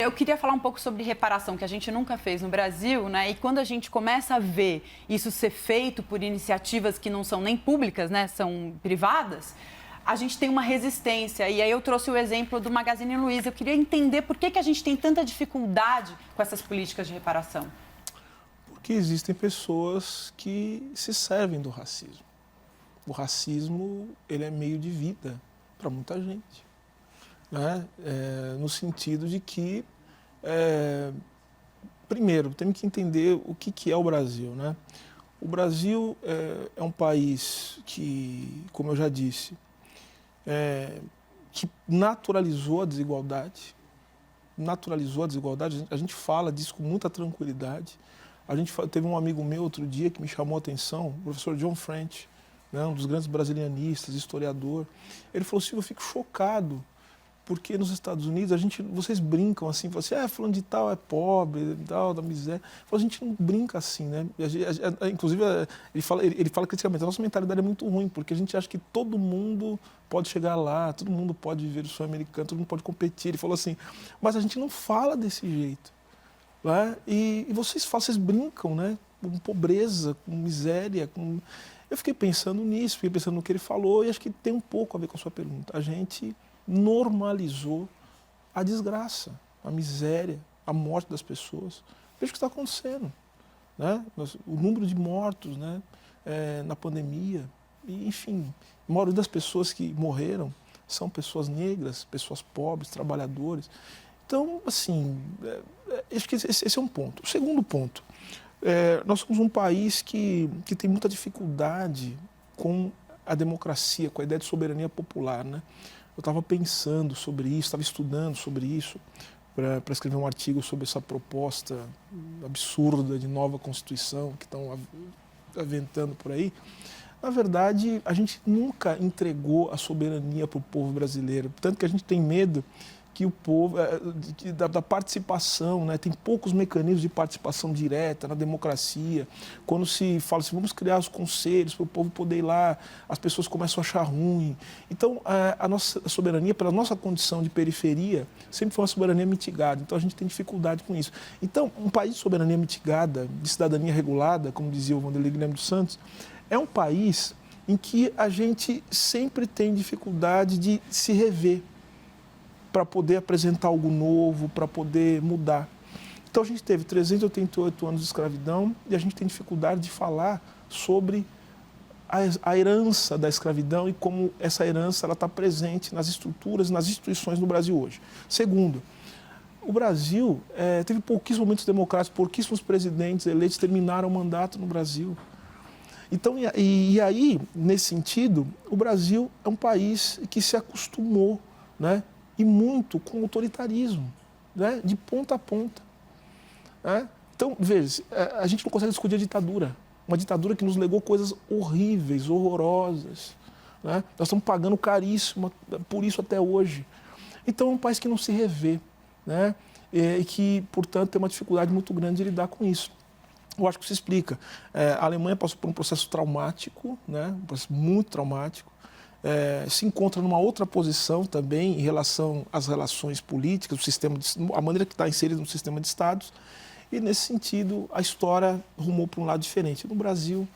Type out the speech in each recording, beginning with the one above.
eu queria falar um pouco sobre reparação, que a gente nunca fez no Brasil, né? E quando a gente começa a ver isso ser feito por iniciativas que não são nem públicas, né? São privadas, a gente tem uma resistência. E aí eu trouxe o exemplo do Magazine Luiza. Eu queria entender por que a gente tem tanta dificuldade com essas políticas de reparação. Porque existem pessoas que se servem do racismo. O racismo, ele é meio de vida para muita gente, né? No sentido de que, primeiro, temos que entender o que é o Brasil, né? O Brasil é um país que, como eu já disse, que naturalizou a desigualdade. Naturalizou a desigualdade, a gente fala disso com muita tranquilidade. Teve um amigo meu outro dia que me chamou a atenção, o professor John French, né, um dos grandes brasilianistas, historiador. Ele falou assim, eu fico chocado, porque nos Estados Unidos vocês brincam assim, falam assim, fulano de tal é pobre, tal, da miséria. A gente não brinca assim, né? Inclusive, ele fala criticamente, a nossa mentalidade é muito ruim, porque a gente acha que todo mundo pode chegar lá, todo mundo pode viver o sonho americano, todo mundo pode competir. Ele falou assim, mas a gente não fala desse jeito, né? E vocês brincam, né? Com pobreza, com miséria, Eu fiquei pensando nisso, fiquei pensando no que ele falou, e acho que tem um pouco a ver com a sua pergunta. A gente normalizou a desgraça, a miséria, a morte das pessoas. Veja o que está acontecendo, né? O número de mortos, né? Na pandemia. E, enfim, a maioria das pessoas que morreram são pessoas negras, pessoas pobres, trabalhadores. Então, assim, acho que esse é um ponto. O segundo ponto, nós somos um país que tem muita dificuldade com a democracia, com a ideia de soberania popular, né? Eu estava pensando sobre isso, estava estudando sobre isso, para escrever um artigo sobre essa proposta absurda de nova Constituição que estão aventando por aí. Na verdade, a gente nunca entregou a soberania para o povo brasileiro, tanto que a gente tem medo que o povo, da participação, né? Tem poucos mecanismos de participação direta na democracia. Quando se fala assim, vamos criar os conselhos para o povo poder ir lá, as pessoas começam a achar ruim. Então, a nossa soberania, pela nossa condição de periferia, sempre foi uma soberania mitigada. Então, a gente tem dificuldade com isso. Então, um país de soberania mitigada, de cidadania regulada, como dizia o Vanderlei Guilherme dos Santos, é um país em que a gente sempre tem dificuldade de se rever, para poder apresentar algo novo, para poder mudar. Então a gente teve 388 anos de escravidão e a gente tem dificuldade de falar sobre a herança da escravidão e como essa herança está presente nas estruturas, nas instituições no Brasil hoje. Segundo, o Brasil teve pouquíssimos momentos democráticos, pouquíssimos presidentes eleitos terminaram o mandato no Brasil. Então, e aí, nesse sentido, o Brasil é um país que se acostumou, né? E muito com autoritarismo, né? De ponta a ponta. Né? Então, veja, a gente não consegue discutir a ditadura. Uma ditadura que nos legou coisas horríveis, horrorosas. Né? Nós estamos pagando caríssimo por isso até hoje. Então, é um país que não se revê, né? E que, portanto, tem uma dificuldade muito grande de lidar com isso. Eu acho que se explica. A Alemanha passou por um processo traumático, né? Um processo muito traumático. Se encontra numa outra posição também em relação às relações políticas, a maneira que está inserida no sistema de Estados, e nesse sentido a história rumou para um lado diferente. No Brasil,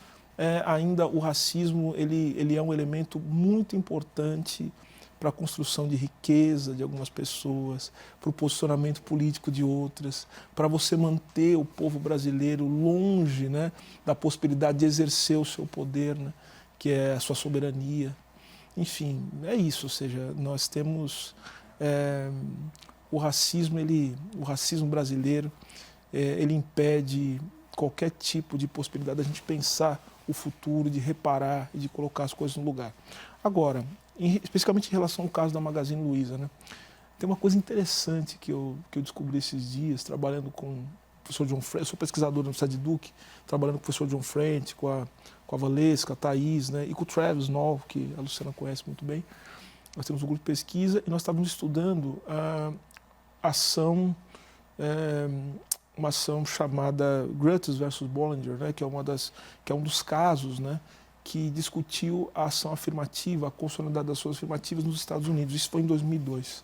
ainda o racismo ele é um elemento muito importante para a construção de riqueza de algumas pessoas, para o posicionamento político de outras, para você manter o povo brasileiro longe, né, da possibilidade de exercer o seu poder, né, que é a sua soberania. Enfim, é isso, ou seja, nós temos o racismo brasileiro, ele impede qualquer tipo de possibilidade da gente pensar o futuro, de reparar e de colocar as coisas no lugar. Agora, especificamente em relação ao caso da Magazine Luiza, né, tem uma coisa interessante que eu descobri esses dias, trabalhando com o professor John French, eu sou pesquisador na Universidade de Duke, trabalhando com o professor John French, com a Valesca, a Thaís, né, e com o Travis Knoll, que a Luciana conhece muito bem. Nós temos um grupo de pesquisa e nós estávamos estudando uma ação chamada Gruttis versus Bollinger, né, que é um dos casos, né, que discutiu a ação afirmativa, a constitucionalidade das ações afirmativas nos Estados Unidos. Isso foi em 2002.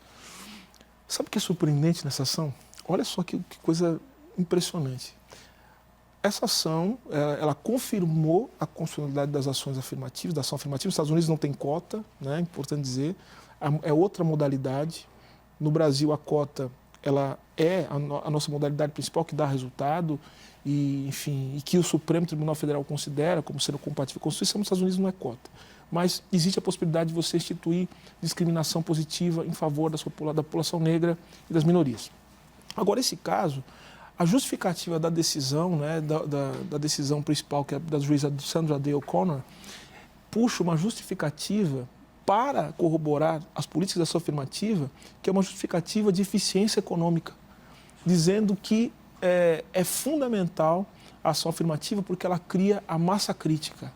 Sabe o que é surpreendente nessa ação? olha só que coisa impressionante. Essa ação, ela confirmou a constitucionalidade das ações afirmativas, da ação afirmativa. Os Estados Unidos não tem cota, né, é importante dizer, é outra modalidade. No Brasil, a cota, ela é a nossa modalidade principal que dá resultado e, enfim, e que o Supremo Tribunal Federal considera como sendo compatível com a Constituição. Nos Estados Unidos não é cota. Mas existe a possibilidade de você instituir discriminação positiva em favor da população negra e das minorias. Agora, esse caso, a justificativa da decisão, né, da decisão principal, que é da juíza Sandra Day O'Connor, puxa uma justificativa para corroborar as políticas da ação afirmativa, que é uma justificativa de eficiência econômica, dizendo que é fundamental a ação afirmativa porque ela cria a massa crítica.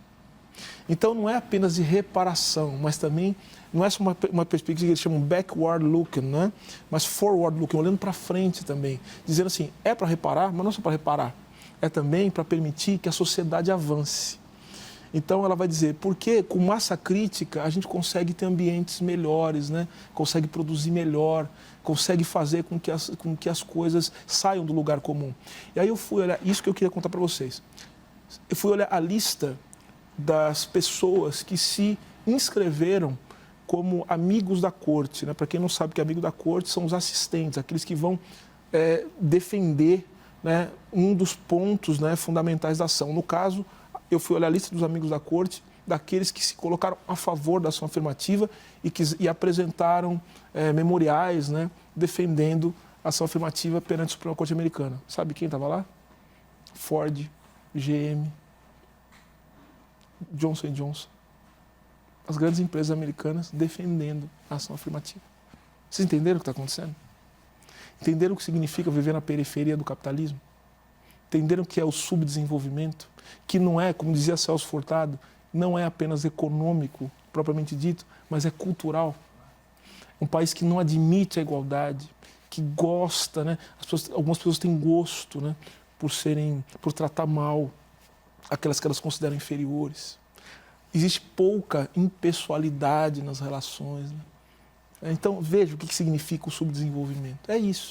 Então, não é apenas de reparação, mas também não é só uma perspectiva que eles chamam backward looking, né? Mas forward looking, olhando para frente também, dizendo assim, é para reparar, mas não só para reparar, é também para permitir que a sociedade avance. Então, ela vai dizer, porque com massa crítica a gente consegue ter ambientes melhores, né? Consegue produzir melhor, consegue fazer com que as coisas saiam do lugar comum. E aí eu fui olhar, isso que eu queria contar para vocês, eu fui olhar a lista das pessoas que se inscreveram como amigos da corte, né? Para quem não sabe que amigo da corte são os assistentes, aqueles que vão defender, né, um dos pontos, né, fundamentais da ação. No caso, eu fui olhar a lista dos amigos da corte, daqueles que se colocaram a favor da ação afirmativa e apresentaram memoriais, né, defendendo a ação afirmativa perante a Suprema Corte Americana. Sabe quem estava lá? Ford, GM, Johnson & Johnson, as grandes empresas americanas defendendo a ação afirmativa. Vocês entenderam o que está acontecendo? Entenderam o que significa viver na periferia do capitalismo? Entenderam o que é o subdesenvolvimento? Que não é, como dizia Celso Furtado, não é apenas econômico, propriamente dito, mas é cultural. Um país que não admite a igualdade, que gosta, né? Algumas pessoas têm gosto, né, por tratar mal aquelas que elas consideram inferiores. Existe pouca impessoalidade nas relações, né? Então, veja o que significa o subdesenvolvimento. É isso.